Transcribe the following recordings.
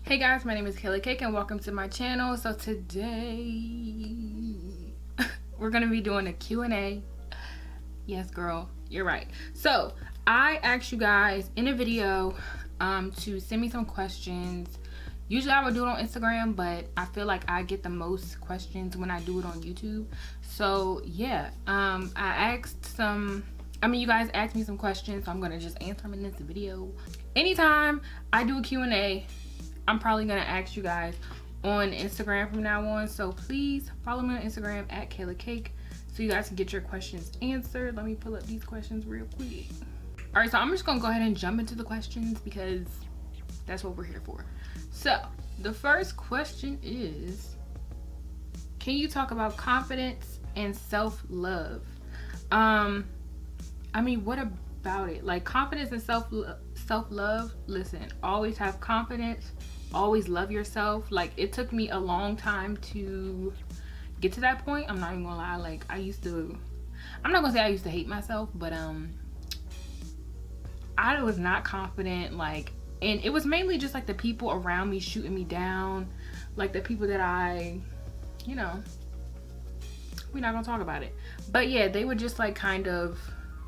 Hey guys, my name is Kaila Kake and welcome to my channel. So today we're gonna be doing a Q&A. Yes, girl, you're right. So I asked you guys in a video to send me some questions. Usually I would do it on Instagram, but I feel like I get the most questions when I do it on YouTube. So yeah, you guys asked me some questions, so I'm gonna just answer them in this video. Anytime I do a Q&A, I'm probably gonna ask you guys on Instagram from now on. So please follow me on Instagram at Kaila Kake so you guys can get your questions answered. Let me pull up these questions real quick. All right, so I'm just gonna go ahead and jump into the questions because that's what we're here for. So the first question is, can you talk about confidence and self-love? What about it? Like, confidence and self-love, listen, always have confidence, always love yourself. Like, it took me a long time to get to that point. I'm not even gonna lie. Like, I'm not gonna say I used to hate myself, but I was not confident. Like, and it was mainly just like the people around me shooting me down, like the people that we're not gonna talk about it, but yeah, they would just like kind of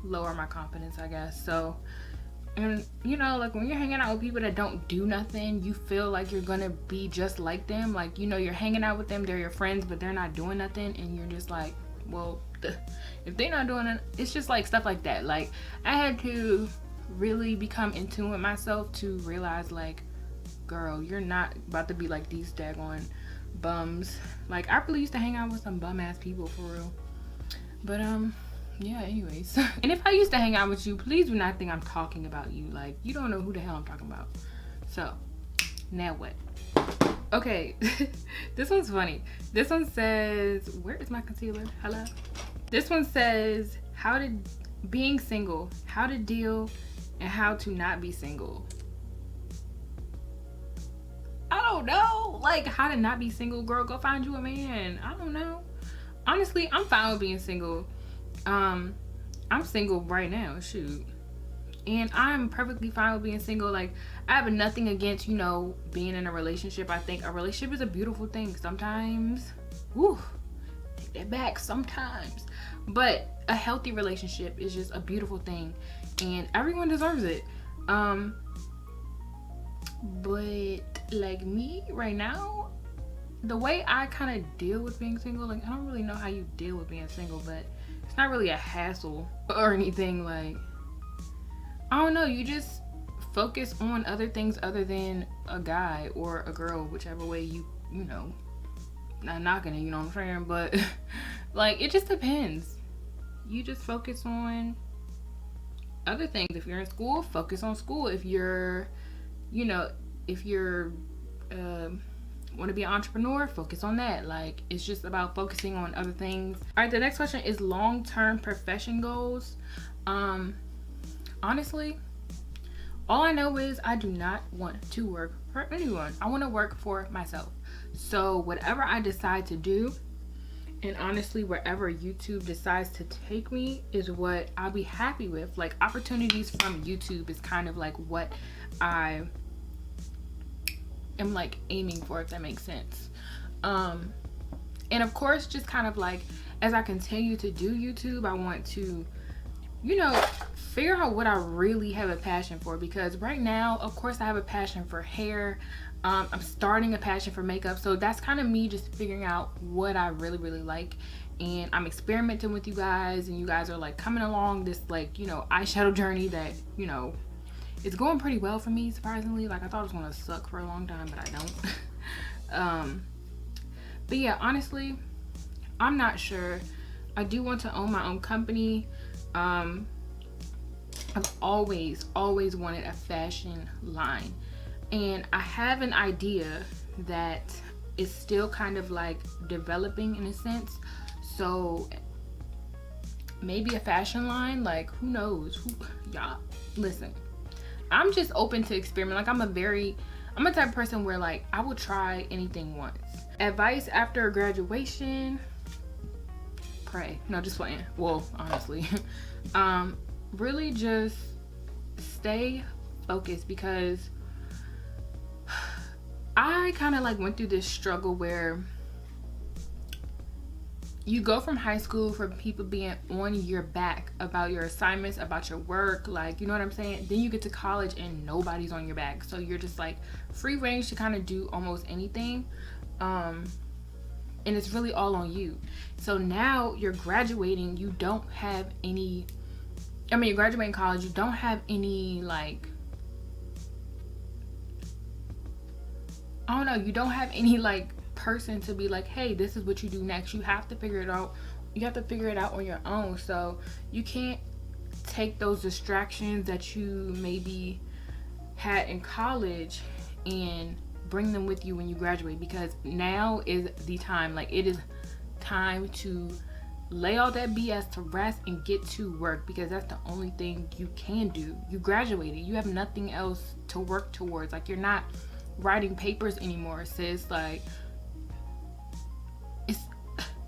lower my confidence, I guess. So, and like when you're hanging out with people that don't do nothing, you feel like you're gonna be just like them. Like, you're hanging out with them, they're your friends, but they're not doing nothing, and you're just like, well, if they're not doing it, it's just like stuff like that. Like, I had to really become in tune with myself to realize, like, girl, you're not about to be like these daggone bums. Like, I really used to hang out with some bum ass people for real. But yeah, anyways. And if I used to hang out with you, please do not think I'm talking about you. Like, you don't know who the hell I'm talking about. So, now what? Okay, this one's funny. This one says, where is my concealer? Hello? This one says, being single, how to deal and how to not be single. I don't know. Like, how to not be single, girl, go find you a man. I don't know. Honestly, I'm fine with being single. I'm single right now, shoot. And I'm perfectly fine with being single. Like, I have nothing against, being in a relationship. I think a relationship is a beautiful thing. Sometimes, take that back, sometimes. But a healthy relationship is just a beautiful thing. And everyone deserves it. But like me right now, the way I kind of deal with being single, like, I don't really know how you deal with being single, but it's not really a hassle or anything. Like, I don't know, you just focus on other things other than a guy or a girl, whichever way you not knocking it, you know what I'm saying, but like, it just depends. You just focus on other things. If you're in school, focus on school. If you're want to be an entrepreneur, focus on that. Like, it's just about focusing on other things. All right, the next question is long-term profession goals. Honestly, all I know is I do not want to work for anyone. I want to work for myself. So whatever I decide to do, and honestly, wherever YouTube decides to take me, is what I'll be happy with. Like, opportunities from YouTube is kind of like what I am like aiming for, if that makes sense. And of course, just kind of like, as I continue to do YouTube, I want to figure out what I really have a passion for, because right now, of course, I have a passion for hair. I'm starting a passion for makeup, so that's kind of me just figuring out what I really like. And I'm experimenting with you guys, and you guys are like coming along this like eyeshadow journey that it's going pretty well for me, surprisingly. Like, I thought it was gonna suck for a long time, but I don't. But yeah, honestly, I'm not sure. I do want to own my own company. I've always wanted a fashion line, and I have an idea that is still kind of like developing in a sense. So maybe a fashion line, like, who knows? Y'all, listen, I'm just open to experiment. Like, I'm a type of person where, like, I will try anything once. Advice after graduation: pray. No, just playing. Well, honestly, really just stay focused, because I kind of like went through this struggle where you go from high school from people being on your back about your assignments, about your work, like, you know what I'm saying? Then you get to college and nobody's on your back. So you're just like free range to kind of do almost anything. And it's really all on you. So now you're graduating, you don't have any, you're graduating college, you don't have any, like, I don't know, you don't have any, like, person to be like, hey, this is what you do next. You have to figure it out. You have to figure it out on your own. So you can't take those distractions that you maybe had in college and bring them with you when you graduate, because now is the time. Like, it is time to lay all that BS to rest and get to work, because that's the only thing you can do. You graduated, you have nothing else to work towards. Like, you're not writing papers anymore, sis. Like, it's,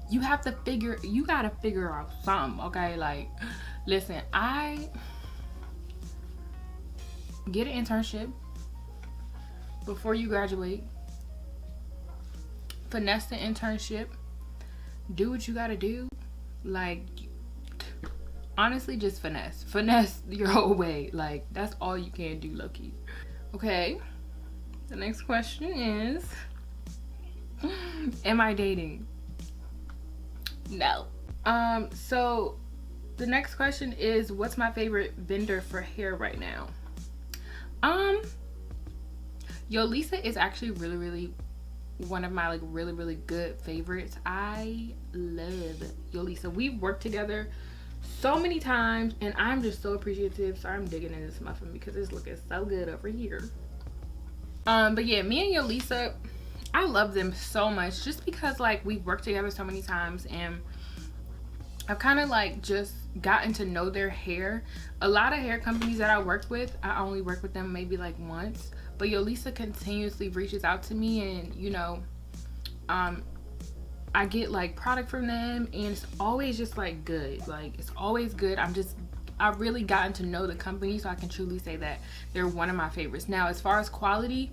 you gotta figure out something, okay? Like, listen, I get an internship before you graduate, finesse the internship, do what you gotta do. Like, honestly, just finesse your whole way. Like, that's all you can do, low-key. Okay, the next question is, am I dating? No. So the next question is, what's my favorite vendor for hair right now? Yolisa is actually really one of my, like, really good favorites. I love Yolisa. We've worked together so many times and I'm just so appreciative. Sorry, I'm digging in this muffin because it's looking so good over here. But yeah, me and Yolisa, I love them so much just because, like, we've worked together so many times and I've kind of, like, just gotten to know their hair. A lot of hair companies that I worked with, I only worked with them maybe like once, but Yolisa continuously reaches out to me, and, you know, I get, like, product from them and it's always just, like, good. Like, it's always good. I've really gotten to know the company, so I can truly say that they're one of my favorites. Now, as far as quality,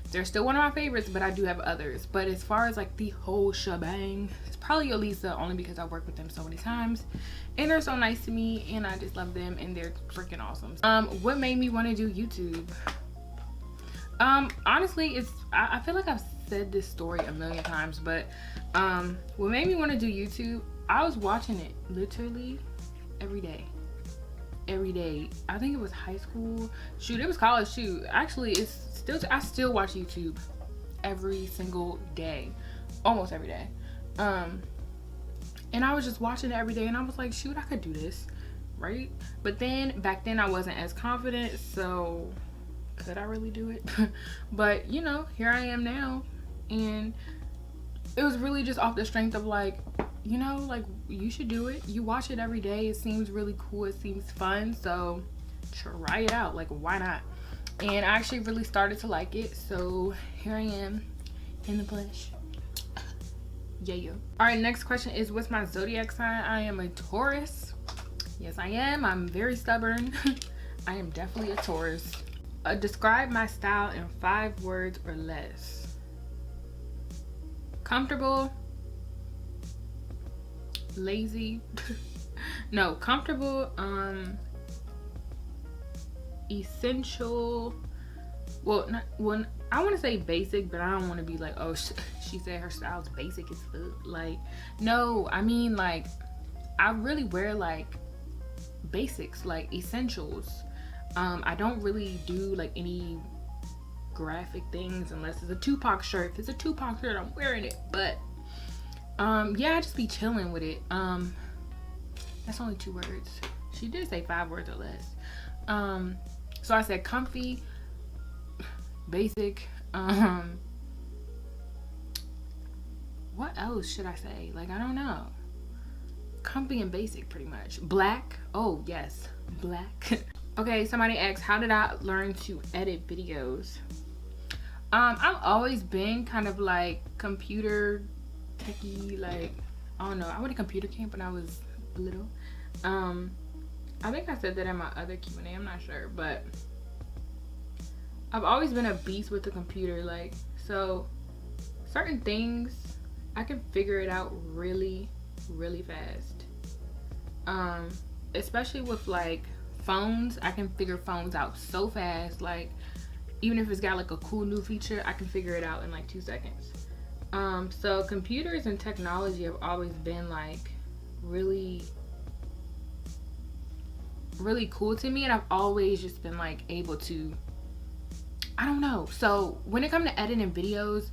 they're still one of my favorites, but I do have others. But as far as, like, the whole shebang, it's probably Yolisa, only because I worked with them so many times and they're so nice to me and I just love them and they're freaking awesome. What made me want to do YouTube? Honestly, I feel like I've said this story a million times, but what made me want to do YouTube, I was watching it literally every day. I think it was high school, shoot, it was college, shoot, actually I still watch YouTube every single day, almost every day. And I was just watching it every day and I was like, shoot, I could do this, right? But then back then I wasn't as confident, so could I really do it? But, you know, here I am now, and it was really just off the strength of, like, you know, like, you should do it. You watch it every day. It seems really cool. It seems fun. So try it out. Like, why not? And I actually really started to like it. So here I am in the flesh. Yeah. All right, next question is, what's my zodiac sign? I am a Taurus. Yes, I am. I'm very stubborn. I am definitely a Taurus. Describe my style in 5 words or less. Comfortable. Lazy. No, comfortable. Essential. Well, I want to say basic, but I don't want to be like, oh, she said her style's basic as fuck. Like, no, I mean, like, I really wear, like, basics, like essentials. I don't really do, like, any graphic things unless it's a Tupac shirt. If it's a Tupac shirt, I'm wearing it. But yeah, I just be chilling with it. That's only 2 words. She did say 5 words or less. So I said comfy, basic. What else should I say? Like, I don't know. Comfy and basic, pretty much. Black. Oh yes, black. Okay, somebody asked, how did I learn to edit videos? I've always been kind of like computer techie, like, I don't know, I went to computer camp when I was little. I think I said that in my other Q&A, I'm not sure, but I've always been a beast with the computer. Like, so certain things I can figure it out really, really fast. Especially with like phones, I can figure phones out so fast. Like even if it's got like a cool new feature, I can figure it out in like 2 seconds. So computers and technology have always been like really, really cool to me, and I've always just been like able to, I don't know. So when it comes to editing videos,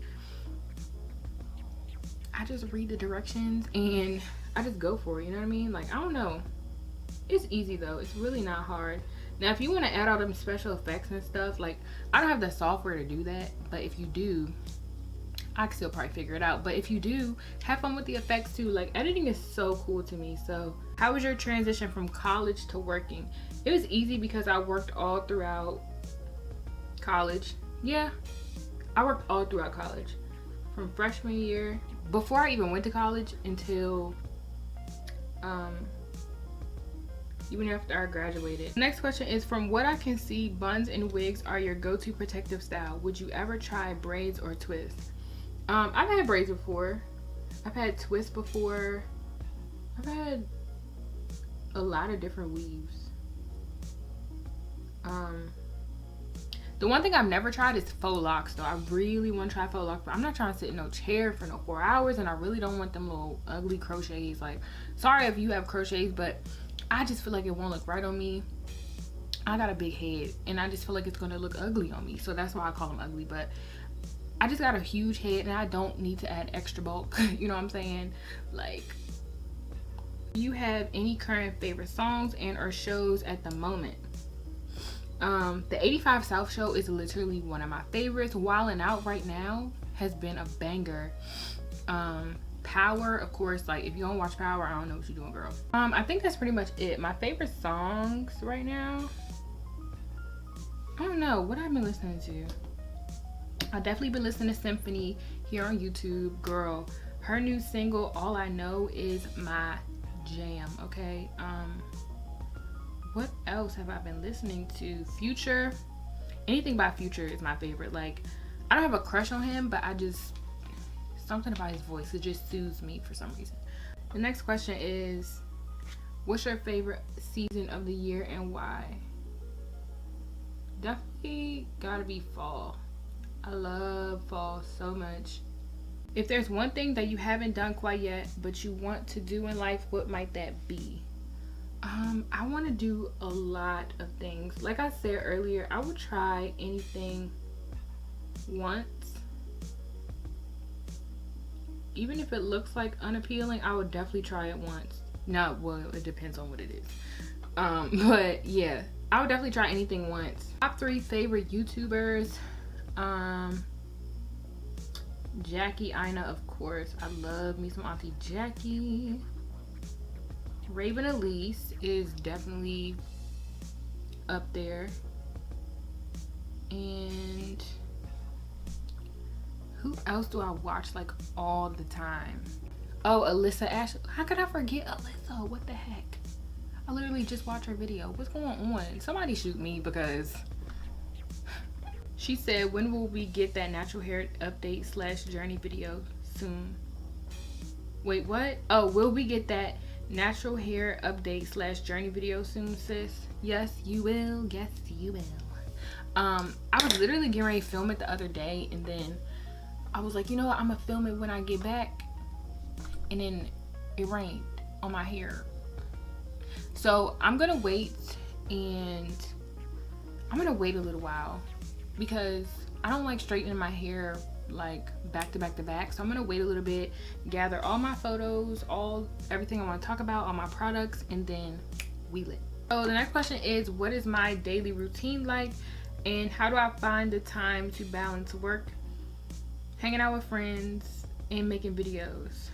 I just read the directions and I just go for it, you know what I mean? Like, I don't know. It's easy though. It's really not hard. Now, if you want to add all them special effects and stuff, like, I don't have the software to do that, but if you do, I can still probably figure it out. But if you do, have fun with the effects too. Like, editing is so cool to me. So how was your transition from college to working? It was easy because I worked all throughout college. Yeah, I worked all throughout college, from freshman year, before I even went to college, until even after I graduated. Next question is, from what I can see, buns and wigs are your go-to protective style. Would you ever try braids or twists? I've had braids before. I've had twists before. I've had a lot of different weaves. The one thing I've never tried is faux locks though. I really want to try faux locks, but I'm not trying to sit in no chair for no 4 hours, and I really don't want them little ugly crochets. Like, sorry if you have crochets, but I just feel like it won't look right on me. I got a big head and I just feel like it's gonna look ugly on me, so that's why I call them ugly. But I just got a huge head and I don't need to add extra bulk. You know what I'm saying? Like, do you have any current favorite songs and or shows at the moment? The 85 South show is literally one of my favorites. Wildin' Out right now has been a banger. Power, of course. Like, if you don't watch Power, I don't know what you're doing, girl. I think that's pretty much it. My favorite songs right now, I don't know what I've been listening to. I've definitely been listening to Symphony here on YouTube. Girl, her new single All I Know is my jam. Okay. What else have I been listening to? Future. Anything by Future is my favorite. Like, I don't have a crush on him, but I just, something about his voice, it just soothes me for some reason. The next question is, what's your favorite season of the year and why? Definitely gotta be fall. I love fall so much. If there's one thing that you haven't done quite yet but you want to do in life, what might that be? I want to do a lot of things. Like I said earlier, I would try anything once. Even if it looks like unappealing, I would definitely try it once. No, well, it depends on what it is. But yeah, I would definitely try anything once. Top 3 favorite YouTubers. Jackie Ina, of course. I love me some Auntie Jackie. Raven Elise is definitely up there. And who else do I watch like all the time? Oh, Alyssa Ashley. How could I forget Alyssa? What the heck? I literally just watched her video. What's going on? Somebody shoot me, because she said, when will we get that natural hair update / journey video soon? Wait, what? Oh, will we get that natural hair update / journey video soon, sis? Yes, you will. Yes, you will. I was literally getting ready to film it the other day, and then I was like, you know what? I'm gonna film it when I get back. And then it rained on my hair. So I'm gonna wait, and I'm gonna wait a little while, because I don't like straightening my hair like back to back to back. So I'm gonna wait a little bit, gather all my photos, everything I want to talk about, all my products, and then wheel it. So the next question is, what is my daily routine like, and how do I find the time to balance work, hanging out with friends, and making videos?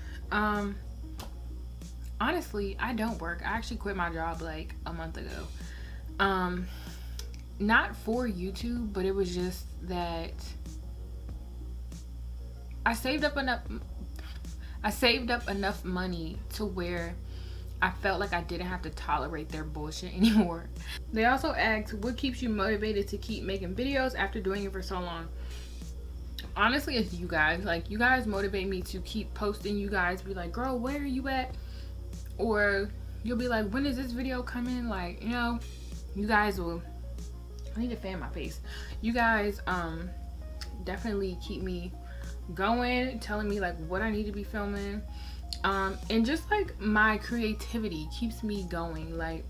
Honestly, I don't work. I actually quit my job like a month ago. Not for YouTube, but it was just that I saved up enough money to where I felt like I didn't have to tolerate their bullshit anymore. They also asked, what keeps you motivated to keep making videos after doing it for so long? honestly, it's you guys. Like, you guys motivate me to keep posting. You guys be like, girl, where are you at? Or you'll be like, when is this video coming? Like, you know, you guys will, I need to fan my face. You guys definitely keep me going, telling me like what I need to be filming. And just like my creativity keeps me going. Like,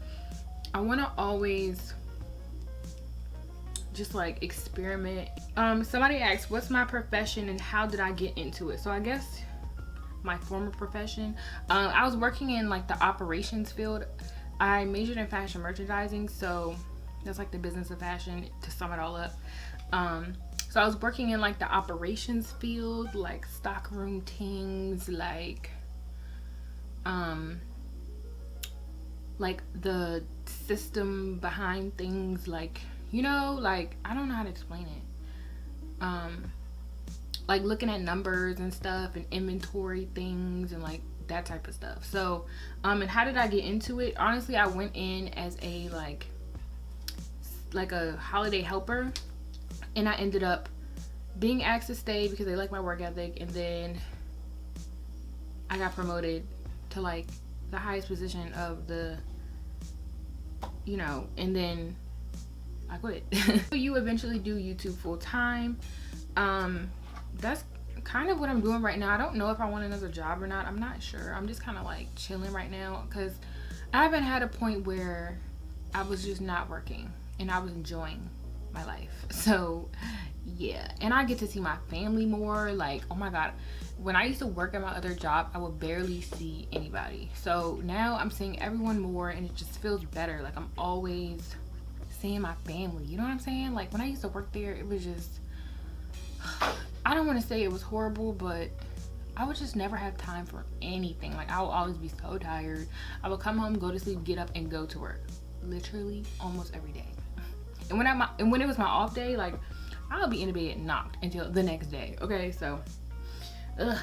I want to always just like experiment. Somebody asked, what's my profession and how did I get into it? So I guess my former profession, I was working in like the operations field. I majored in fashion merchandising, so that's like the business of fashion, to sum it all up. So I was working in like the operations field, like stockroom things, like the system behind things, like, you know, like, I don't know how to explain it. Like looking at numbers and stuff and inventory things and like that type of stuff. So and how did I get into it? Honestly, I went in as a like a holiday helper, and I ended up being asked to stay because they like my work ethic, and then I got promoted to like the highest position of the, you know, and then I quit. You eventually do YouTube full time. That's kind of what I'm doing right now. I don't know if I want another job or not. I'm not sure. I'm just kind of like chilling right now because I haven't had a point where I was just not working and I was enjoying my life. So yeah, and I get to see my family more. Like, oh my god, when I used to work at my other job, I would barely see anybody. So now I'm seeing everyone more, and it just feels better. Like, I'm always seeing my family, you know what I'm saying? Like, when I used to work there, it was just, I don't want to say it was horrible, but I would just never have time for anything. Like, I would always be so tired. I would come home, go to sleep, get up, and go to work, literally almost every day. And when it was my off day, like, I'll be in the bed knocked until the next day. Okay, so the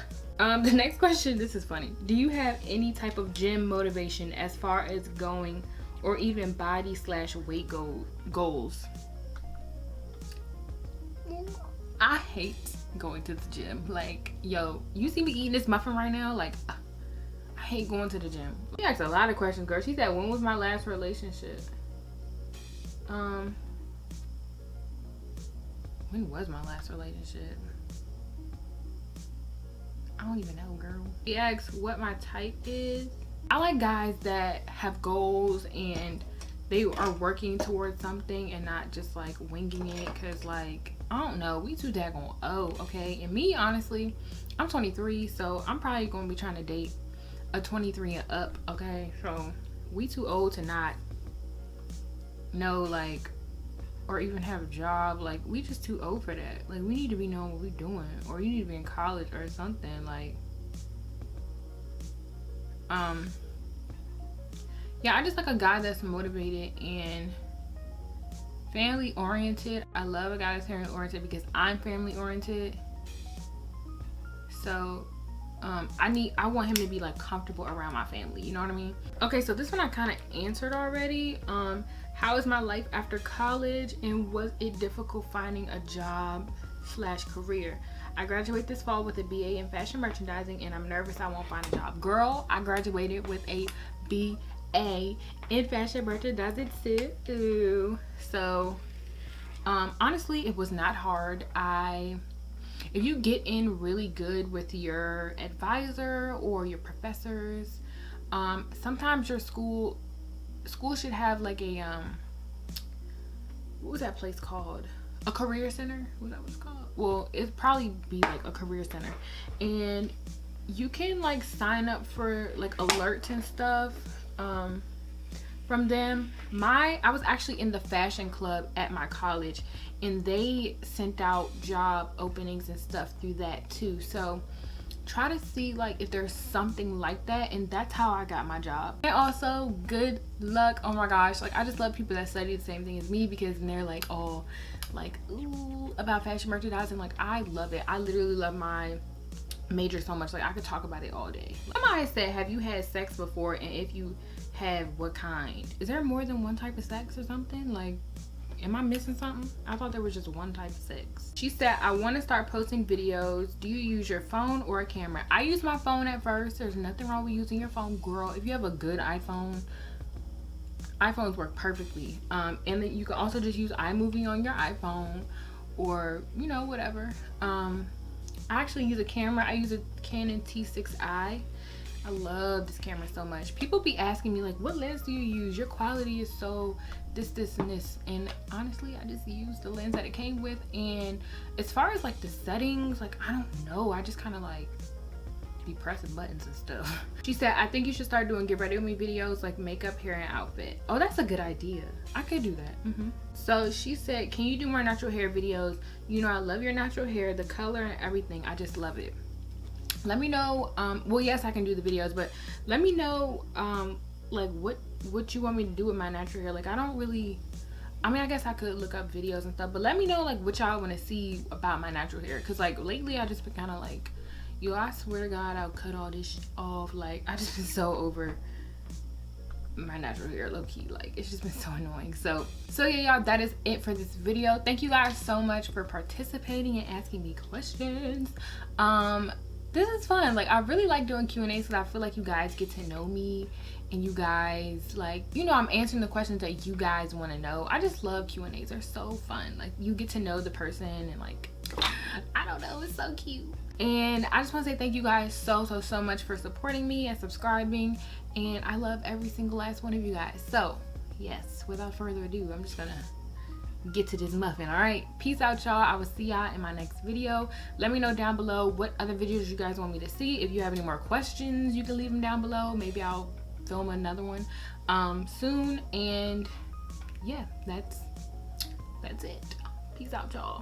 next question, this is funny. Do you have any type of gym motivation as far as going, or even body/weight goals? I hate going to the gym. Like, yo, you see me eating this muffin right now? Like, I hate going to the gym. She asked a lot of questions, girl. She said, when was my last relationship? When was my last relationship? I don't even know, girl. She asks what my type is. I like guys that have goals and they are working towards something and not just like winging it, because like, I don't know, we too daggone old, okay? And me, honestly, I'm 23, so I'm probably gonna be trying to date a 23 and up, okay? So we too old to not know, like, or even have a job. Like, we just too old for that. Like, we need to be knowing what we're doing, or you need to be in college or something. Like, yeah, I just like a guy that's motivated and family oriented. I love a guy that's family oriented because I'm family oriented. So I want him to be like comfortable around my family, you know what I mean? Okay, so this one I kind of answered already. How is my life after college, and was it difficult finding a job/career? I graduate this fall with a BA in fashion merchandising, and I'm nervous I won't find a job. Girl, I graduated with a BA in fashion merchandising too. So honestly, it was not hard. If you get in really good with your advisor or your professors, sometimes your school should have like a what was that place called? A career center? Was that what it's called? Well, it'd probably be like a career center, and you can like sign up for like alerts and stuff from them. I was actually in the fashion club at my college, and they sent out job openings and stuff through that too. So try to see like if there's something like that, and that's how I got my job. And also, good luck. Oh my gosh, like, I just love people that study the same thing as me, because then they're like all like, ooh, about fashion merchandising. Like, I love it. I literally love my major so much. Like, I could talk about it all day. Somebody said, have you had sex before, and if you have, what kind? Is there more than one type of sex or something? Like, Am I missing something? I thought there was just one type of sex. She said, I want to start posting videos. Do you use your phone or a camera? I use my phone at first. There's nothing wrong with using your phone, girl. If you have a good iPhone, iPhones work perfectly. And then you can also just use iMovie on your iPhone, or, you know, whatever. I actually use a camera. I use a Canon T6i. I love this camera so much. People be asking me like, what lens do you use? Your quality is so this and this. And honestly, I just use the lens that it came with. And as far as like the settings, like, I don't know. I just kind of like be pressing buttons and stuff. She said, I think you should start doing get ready with me videos, like makeup, hair, and outfit. Oh, that's a good idea. I could do that. So she said, can you do more natural hair videos? You know, I love your natural hair, the color and everything. I just love it. Let me know. Well, yes, I can do the videos, but let me know like what you want me to do with my natural hair. Like, I don't really, I mean, I guess I could look up videos and stuff, but let me know like what y'all want to see about my natural hair, because like lately I just been kind of like, yo, I swear to God, I'll cut all this off. Like, I just been so over my natural hair, low-key. Like, it's just been so annoying. So yeah, y'all, that is it for this video. Thank you guys so much for participating and asking me questions. This is fun. Like, I really like doing Q&As because I feel like you guys get to know me, and you guys, like, you know, I'm answering the questions that you guys want to know. I just love Q&As. They're so fun. Like, you get to know the person, and like, I don't know, it's so cute. And I just want to say thank you guys so much for supporting me and subscribing, and I love every single last one of you guys. So yes, without further ado, I'm just gonna get to this muffin. All right, peace out, y'all. I will see y'all in my next video. Let me know down below what other videos you guys want me to see. If you have any more questions, you can leave them down below. Maybe I'll film another one soon. And yeah, that's it. Peace out, y'all.